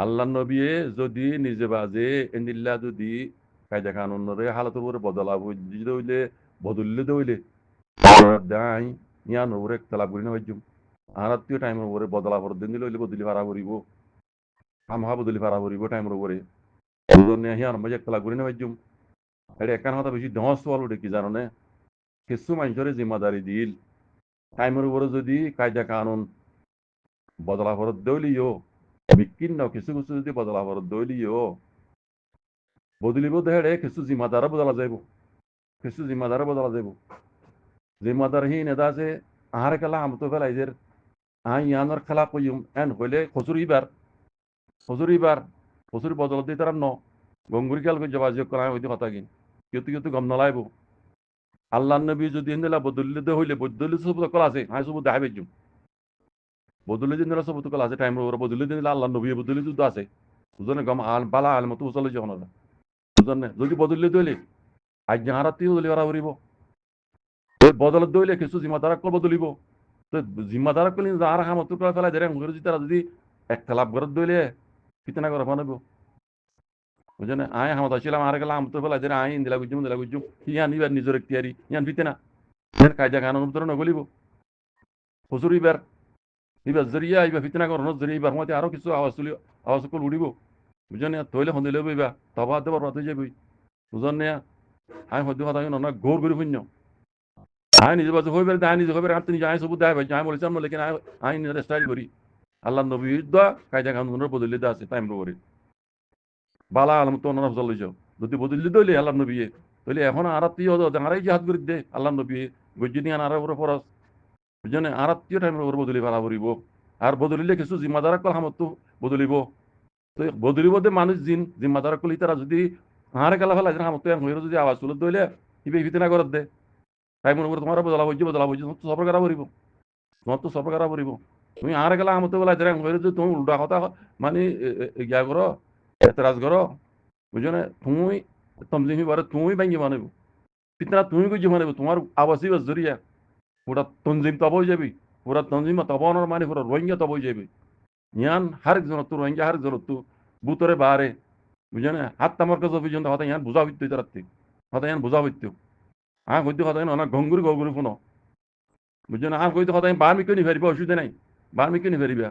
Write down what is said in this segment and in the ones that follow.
আল্লাহ নবিয়ে যদি নিজে বাজে এন্দিল্লা যদি কায়দা কানুনরে হালাতের উপরে বদলা হইলে বদললে দইলে দাই ইয়া নবরে একতলা করি না হইজুম আরাত্মীয় টাইমের উপরে বদলা ভর দিন দিলে হইলে বদলি ভাড়া করিব আমহা বদলি ভাড়া করিব টাইমের উপরে দুজন হিয়ার মাঝে একতলা করি না হইজুম এটা একান কথা বেশি দহস চল উঠে কি জানো না কিছু মানুষের জিম্মাদারি দিল টাইমের উপরে যদি কায়দা কানুন বদলা ভর দইলিও বিচ্ছিন্ন কিছু কিছু যদি বদলা ভর দইলিও বদলিব দেহে কিছু জিম্মাদার বদলা যাইব কিছু জিম্মাদার বদলা যাইব জিম্মাদার হি নেদা যে আহারে খেলা আমতো ফেলাইদের ইয়ানোর খেলা কইম এন হইলে খসুরি বদল দিয়ে তারা ন গঙ্গুরি খেয়াল করে জবাজ করা হইতে কথা কিন কিন্তু গম নলাইব আল্লাহ নবী যদি এনে বদলিত হইলে বদলিত সব কল আছে হাই সব দেখাবে জুম বদলিত দিন সব কল আছে টাইম ওর বদলিত দিন আল্লাহ নবী বদলিত তো আছে বুঝনে গম আল বালা আল মতো চলে যখন বুঝনে যদি বদলিত হইলে আজ যাহারাতি বদলি করা করিব বদলত দইলে কিছু জিম্মাদারা কল বদলিব তো জিম্মাদারা কলি যাহার হামত করে ফেলা দেয় যদি তারা যদি একটা লাভ করে দইলে ফিতনা করে ফানাবো বুঝলেন আয় হামত আসছিলাম আর গেলাম তো ফেলা দেয় আইন দিলা গুজুম ইয়ান ইবার নিজের একটিয়ারি ইয়ান ফিতনা ইয়ান কায়দা কানুন উত্তর নগলিব হুজুর ইবার জরিয়া ইবার ফিতনা করানোর জরিয়া ইবার মধ্যে আরো কিছু আওয়াজ কল উড়িব বুঝলেন তৈলে সন্দিলে বইবা তবা দেবার রাতে যাবি বুঝলেন না আয় হদ্দু কথা না গৌর করি শূন্য আয় নিজে বাজে হয়ে বেড়ে নিজে হয়ে বেড়ে আপনি নিজে আয় সবুত দেয় ভাই আয় বলেছিলাম লেকিন আয় নিজের স্টাইল করি আল্লাহ নবী দা কায়দা কানুনের বদলি দা আছে টাইম করে বালা আলম তো অন্য চলে যাও যদি বদলি দইলে আল্লাহ নবী তাহলে এখন আরাত্মীয় আরাই জাহাজ করে দে আল্লাহ নবী গজ্জি নিয়ে আর উপরে ফরস বুঝলেন আরাত্মীয় টাইমের উপর বদলি ভাড়া করিব আর বদলিলে কিছু জিম্মাদার কল হামত বদলিব তো বদলিব দে মানুষ জিম্মাদার কল তারা যদি হারে গেলা ফেলা হামত হয়ে যদি আওয়াজ তুলে দইলে ইবে ফিতনা করে দে টাইমের উপরে তোমার বদলা হইছে তো সফর করা করিব তোমার তো সফর করা করিব তুমি হারে গেলা হামত বেলা হয়ে যদি তুমি উল্টা কথা মানে ইয়া করো এতরাজ করো বুঝছো না তুমি তমজিমি বারে তুমি ভাঙ্গি মানব ফিতনা তুমি কিছু মানব তোমার আবাসী জরিয়া পুরা তঞ্জিম তব হয়ে যাবি পুরা তঞ্জিম তবনের মানে পুরা রোহিঙ্গা তব হয়ে যাবি ইয়ান হার জনত রোহিঙ্গা হার জনত বুতরে বারে বুঝছো না হাত তামার কাছে পর্যন্ত হতা ইয়ান বুঝা হইতো তারাতে হতা ইয়ান বুঝা হইতো হইতে হতা অনেক গঙ্গুরি ফোনো বুঝছো না কইতে হতা বার্মি কিনে ফেরিবা অসুবিধা নাই বার্মি কিনে ফেরিবা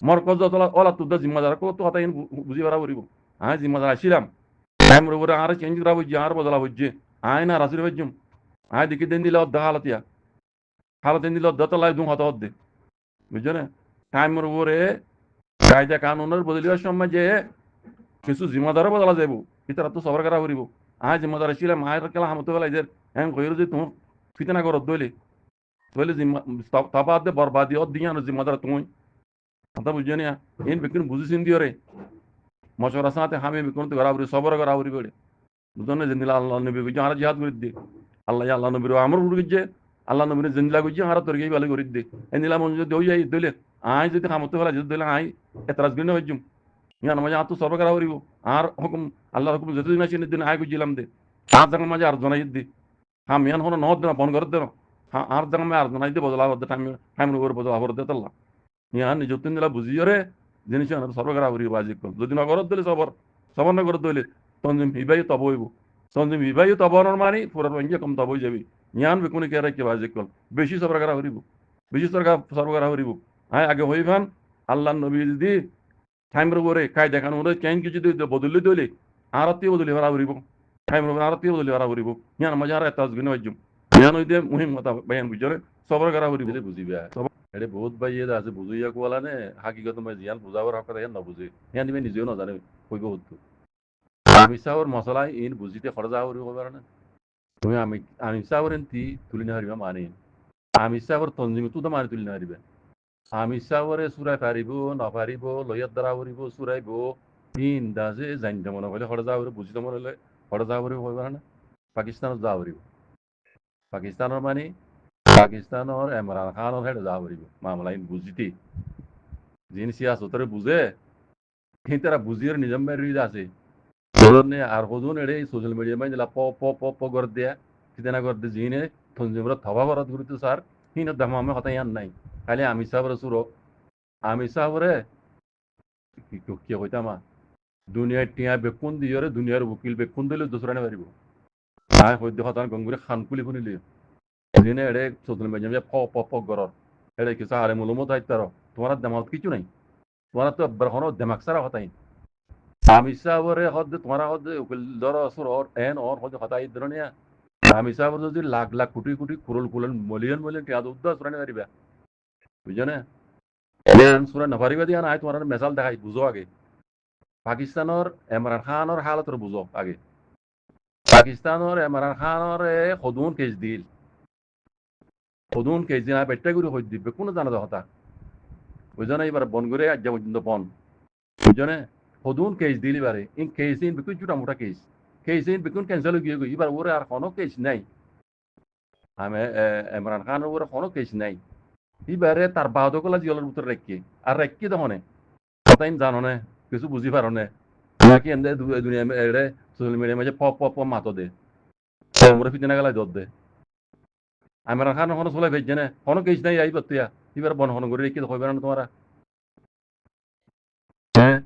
মরকজ ওলা তুদা জিম্মাদার কত হতা ইয়ান বুঝি পারা করিব জিম্মাদার আসিলাম টাইমের উপরে আর চেঞ্জ করা হচ্ছে আর বদলা হচ্ছে না রাসির হজ্জুম দেখি দিন দিলে অর্ধ হালতিয়া দিন দিলে অর্ধ তলায় দুম হতা অর্ধে বুঝছো না টাইমের উপরে কায়দা কানুনের বদলিবার সময় যে কিছু জিম্মাদারও বদলা যাবো ভিতরে তো সবার করা করিব জিম্মাদার ছিলাম কেলা হামতে বেলা এদের কইর যে তুমি ফিতনা করো দইলে জিম্মা তাপা দে বরবাদি দিয়া জিম্মাদার তুমি কথা বুঝছো না এন বেকিন বুঝিছিন দিও রে মশওয়ারা সাথে হামে বেকিন তো গড়াবরি সবর গড়াবরি বেড়ে বুঝনে জিন্দিলা আল্লাহ নবী গুজি আর জিহাদ করে দে আল্লাহ নবীর আমর গুজি আল্লাহ নবীর জিন্দিলা গুজি আর তরগি বালি করে দে এনিলা মন যদি হই যাই দইলে যদি হামতে বেলা যদি দইলে এতরাজ গিনে হইজুম ইয়ান মাঝে আতো সবর করা করিব আর হুকুম আল্লাহর হুকুম যদি না চিনি দিন গুজিলাম দে আর জায়গা মাঝে আর জনাই দি ইয়ান হনো নদ না বন করে দে আর জায়গা মাঝে আর জনাই দে বদলা বদে টাইমের উপর বদলা করে দে তাল্লা ইয়ান যতদিন দিলা বুঝিও জিনিস সবর করা করিব আজি যদি না করত দিলে সবর না করে দইলে তঞ্জিম হিবাই তব হইব তঞ্জিম হিবাই তবর মানে পুরা রঙিয়া কম তব হয়ে যাবি ইয়ান বেকুনি কে রাখি বাজি কল বেশি সবর করা করিব বেশি সবর করা করিব আগে হইবান আল্লাহ নবী যদি টাইমের উপরে কায়দা কানুন চেঞ্জ কিছু বদলি দইলে আরতি বদলি ভাড়া করিব টাইমের উপরে আরতি বদলি ভাড়া করিব ইয়ান মাঝে আর এত গুণ হইজুম ইয়ান হইতে মুহিম কথা বায়ান বুঝরে সবর করা করিব বুঝিবা এটা বহুত ভাই আছে বুঝিয়া কোয়ালা নে হাকিগত মই জিয়ান বুঝাবার হক ইয়ান নবুঝে ইয়ান তুমি নিজেও নাজানে কইব হতো আমি চাওর মশলা ইন বুঝিতে খরচা করিব পারে না তুমি আমি চাওর এনতি তুলি না হারিবা মানে আমি চাওর তঞ্জিম তো মানে তুলি না হারিবা আমি চাওরে চুরাই পারিব নপারিব লয়ার দ্বারা করিব চুরাইব তিন দাজে জানিতে মনে হলে খরচা করিব বুঝিতে মনে হলে খরচা করিব কই পারে না পাকিস্তানত যা করিব পাকিস্তানের মানে পাকিস্তানের ইমরান খানের হেড যা করিব মামলা ইন বুঝিতে যিন সিয়াসতরে বুঝে তারা বুঝিয়ে নিজাম মেরি আছে আর হজুন এড়ে সোশ্যাল মিডিয়া মানে প প প প করে দেয়া কিতেনা করে দিয়ে জিনে থঞ্জিমরা থবা ভরত গুরুত্ব স্যার হিন দাম আমি কথা ইয়ান নাই খালি আমি সাবরে সুরো আমি সাবরে কি কইতাম দুনিয়ার টিয়া বেকুন দিয়রে দুনিয়ার উকিল বেকুন দিলে দোসরা না পারিব তাই হইতে হতান গঙ্গুরে খানকুলি শুনিলি দিনে এড়ে চতুল মেজে প প প গরর এড়ে কিছু আরে মুলুমত আইতার তোমার দেমাগ কিছু নাই তোমার তো ব্রহণ দেমাগ সারা হতাই আমি সাবরে হদ তোমার হদ উকিল ধর আসর ওর এন ওর হদ হতাই ধরনিয়া আমি সাবর যদি লাখ লাখ কোটি কোটি কুরল কুরল মিলিয়ন মিলিয়ন টিয়া উদ্দা সুরানি পারিবা বুঝছো না সুরা নপারিবা দিয়া নাই তোমার মেসাল দেখাই বুঝো আগে পাকিস্তানের ইমরান খানের হালতর বুঝো আগে পাকিস্তানের ইমরান খানের সদুন কেস দিল সদুন কেস দিন বেট্টা করে হই দিবে কোনো জানা কথা বুঝো না এবার বন করে আজ পর্যন্ত বন বুঝছো না সদুন কেস দিল এবারে ইন কেস ইন বিকুন চুটা মোটা কেস ইন বিকুন ক্যান্সেল গিয়ে গই এবার ওরে আর কোনো কেস নাই আমি ইমরান খানের ওরে কোনো কেস নাই এবারে তার বাদকলা জিয়লের ভিতরে রেখে আর রেখে তখন তাই জানো না কিছু বুঝি পারো না নাকি এমনি দুনিয়া এড়ে সোশ্যাল মিডিয়ার মাঝে প প প মাতো দে ওমরে ফিতে গেলাই দর দে ইমরান খান কোনো চলে ভেজছে না কোনো কেস নাই আই বাতিয়া এবার বন হন করে রেখে হইবে না তোমারা হ্যাঁ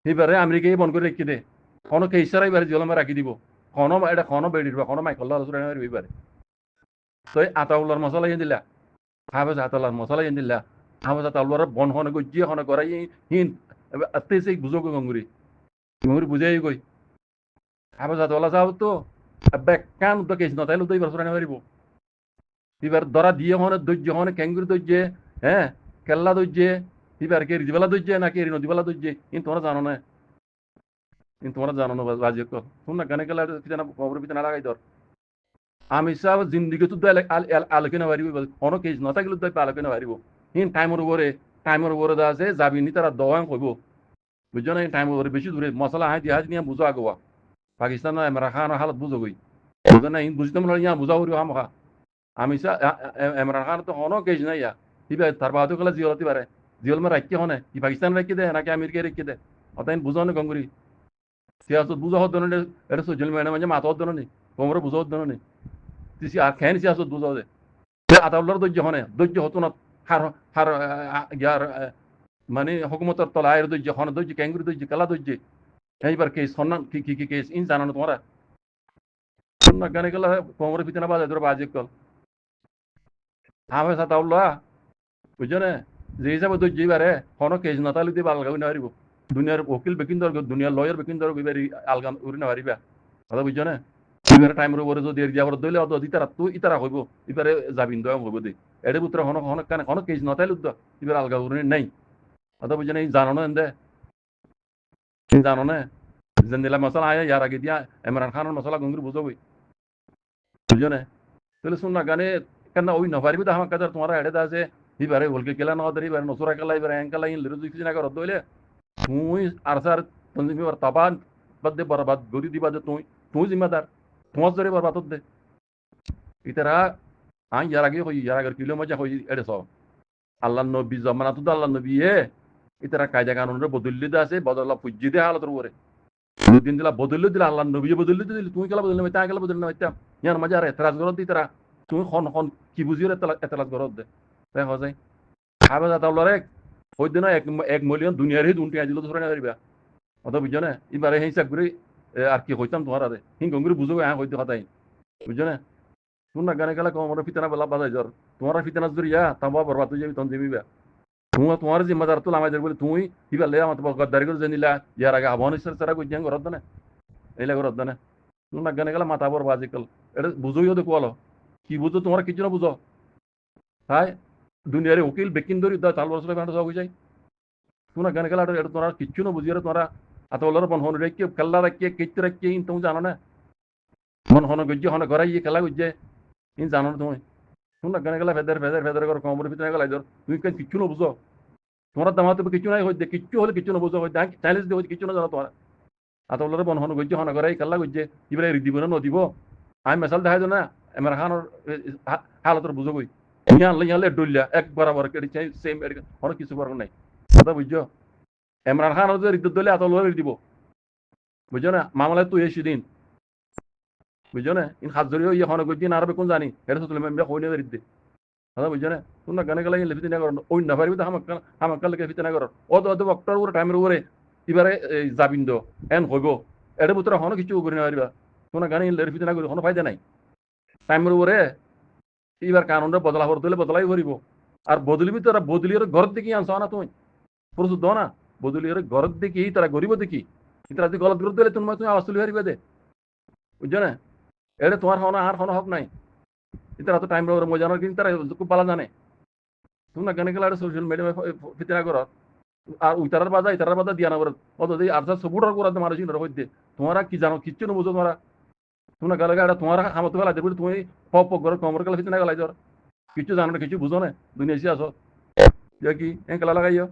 এবারে আমেরিকাই বন করে রেখে দে কোনো কেস ছাড়া এবারে জিয়ল রাখি দিব কোনো এটা কোনো বেড়ি দিবা কোনো মাইকল আলোচনা এবারে তো আতাউল্লার মশলা ইয়ে দিলা হাফেজ আতাউল্লার মশলা ইয়ে দিলা হাফেজ আতাউল্লার বন হন গজিয়ে হন করাই হিন আস্তে সেই বুঝো গঙ্গুরি গঙ্গুরি বুঝাই গই হাফেজ আতাউল্লাহ সাহেব তো বেকান তো কেস নতাইলে তো এবার সরানি পারিব এবার ধরা দিয়ে হনে ধৈর্য হনে ক্যাঙ্গুরি ধৈর্য হ্যাঁ কেল্লা ধৈর্য এবার কে রিজিবেলা ধৈর্য না কে নদীবেলা ধৈর্য ইন তোমরা জানো না ইন তোমরা জানো না বাজি শুন না গানে গেলা পিছনে খবর পিছনে লাগাই ধর আমি সাহেব জিন্দিগি তো আলোচনা পারিব কোনো কেস নথাকিলে তো আলোচনা পারিব হিন টাইমের উপরে দা আছে যাবি নি তারা দোয়াং কইব বুঝছো না টাইমের উপরে বেশি দূরে মশলা হাই দিয়ে নিয়ে বুঝো আগোয়া পাকিস্তান ইমরান খানের হালত বুঝো গই বুঝো না বুঝতে মনে ইয়া বুঝাও হামখা আমি ইমরান খান তো কোনো কেস নাই ইয়া ইবা তার বাহাদুর কলা জিয়লতি পারে জিয়ল মে রাখি হনে কি পাকিস্তান রাখি দে নাকি আমেরিকা রাখি দে অতাইন বুঝো না গঙ্গুরি সিয়াসত বুঝো হদ দনে এটা সোশ্যাল মিডিয়া মানে মাথা হদ দনে কোমরে বুঝো হদ দনে তিসি আর খেন সিয়াসত বুঝো দে আতাউল্লাহর ধৈর্য হনে ধৈর্য হতো না হার হার ইয়ার মানে হুকুমতের তলা আয়ের ধৈর্য হনে ধৈর্য ক্যাঙ্গুরি ধৈর্য কালা ধৈর্য এইবার কেস সন্ধান কি কেস ইন জানানো তোমরা না গানে গেলা কোমরে পিছনে বাজে ধরো বাজে কল হাফেজ আতাউল্লাহ বুঝছো না যে হিসাবে ধৈর্য এবারে কোনো কেস নতালি দিয়ে আলগা না পারিব দুনিয়ার উকিল বেকিন দর দুনিয়ার লয়ার বেকিন দর এবার আলগা উড়ি না পারিবা কথা বুঝছো না এবারে টাইমের উপরে যদি যাবার দইলে অত ইতারা তো ইতারা হইব এবারে যাবিন দয়া হইব দে এর ভিতরে হন হন কানে কোনো কেস নতাইল উদ্দ এবার আলগা উড়ি নাই কথা বুঝছো না জানো না এন্দে জানো না জেন্দিলা মশলা আয়া ইয়ার আগে দিয়া ইমরান খানের মশলা গঙ্গুর বুঝো গই বুঝছো না তাহলে শুন না গানে কেন ওই নপারিবি তো আমার কাছে তোমার এড়ে আছে এবারে বলকে কেলা না ধরে এবারে নসুরা কেলা এবারে এঙ্কালা ইন লিরু দুই না করত দইলে তুই আর স্যার তুমি এবার তাবান বাদে বরবাদ গরি দিবা যে তুই জিম্মেদার তোমার ধরে বরবাদ দে ইতারা আই ইয়ার আগে হই ইয়ার আগে কিলো মজা হই এড়ে সব আল্লাহ নবী জমানা তো আল্লাহ নবী ইতারা কায়দা কানুনের বদলি দে আছে বদলা পুজ্জি দে হালতর উপরে দুদিন দিলা বদলি দিলা আল্লাহ নবী বদলি দিলি তুই কেলা বদলি না কেলা বদলি না ইয়ার মজা আর এতরাজ করত দি তারা তুই খন কি বুঝিও এতরাজ করত দে তাই হজাই হাফেজ আতাউল্লাহ ওই দিন 1 মিলিয়ন দুনিয়ার হি দুনটি আজিল ধরে না পারিবা অত বুঝছো না এবারে হিসাব করে আর কি হইতাম তোমার আরে হিং গঙ্গুরি বুঝো হ্যাঁ হইতে কথাই বুঝছো না শুন না গানে গেলা আমার ফিতানা বেলা বাজাই জ্বর তোমার ফিতানা জুরিয়া তাম্বা বরবাদ হয়ে যাবি তখন দেবিবা তোমার জিম্মাদার তো আমাদের বলে তুই এবার লে আমার গদ্দারি করে জানিলা ইয়ার আগে আবহান সারা গুজিয়াং ঘরত না এইলা ঘরত না শুন না গানে গেলা মাথা বরবাদ কল এটা বুঝোই দেখো বলো কি বুঝো তোমার কিছু না বুঝো হাই দুনিয়ারে উকিল বেকিন ধরি তাল বছর ব্যান্ড সব হয়ে যায় তোমরা গানে খেলা এটা তোমরা কিচ্ছু না বুঝিয়ে তোমরা আতওয়ালার বন হন রেখে খেলা রাখিয়ে কিচ্ছু রাখিয়ে ইন তুমি জানো না মন হন গজ্জে হন গড়াইয়ে খেলা গজ্জে ইন জানো না তুমি তোমরা গানে খেলা ফেদের করে কমর ভিতরে গেলাই ধর তুমি কেন কিচ্ছু না বুঝো তোমরা দামাতে কিচ্ছু নাই হইতে কিচ্ছু হলে কিচ্ছু না বুঝো হইতে চ্যালেঞ্জ দিয়ে কিচ্ছু না জানো তোমরা আতওয়ালার বন হন গজ্জে হন গড়াই খেলা গজ্জে এবারে দিব না নদিব আমি মেসাল দেখাই না আমার খানোর হালতর বুঝো গই ইয়ালে ডুলিয়া এক বরাবর কেটে চাই সেম অনেক কিছু বরাবর নাই কথা বুঝছো ইমরান খান ওদের রিদ্দ দলে এত লোক দিব বুঝছো না মামলায় তুই এসে দিন বুঝছো না ইন হাত জড়িয়ে ইয়ে হনে গই দিন আরবে কোন জানি এটা তো তুমি কই নিয়ে রিদ্দে কথা বুঝছো না তোমরা গানে গেলে ফিতে না করো ওই না পারিবি তো হামাকাল লেগে ফিতে না করো অত অত বক্তার উপরে টাইমের উপরে এবারে যাবিন্দ এন হইব এটা ভিতরে হনো কিছু করি না পারিবা তোমরা গানে ফিতে না করি কোনো ফায়দা নাই টাইমের উপরে এবার কানুনটা বদলা করতে হলে বদলাই করিব আর বদলিবি তোরা বদলিয়ে ঘরের দিকে আনছ না তুমি প্রস্তুত না বদলিয়ে ঘরের দিকে তারা গরিব দেখি তারা যদি গলত করতে হলে তুমি আওয়াজ তুলি পারিবে দে বুঝছো না এটা তোমার হনো আর হনো হক নাই তারা তো টাইম মজানোর কিন্তু তারা খুব ভালো জানে তোমরা গানে গেলে সোশ্যাল মিডিয়া ফিতনা করো আর ইতারার বাজা দিয়া না করে অত আর সবুটার করে মানুষ হইতে তোমরা কি জানো কিচ্ছু না বুঝো তোমরা গালে গাড়া তোমার হামত গেলা দেবে তুমি পপ করে কমর গেলে ফিতনা গেলাই ধর কিছু জানো না কিছু বুঝো না দুনিয়া এসে আসো কি এ গেলা লাগাইও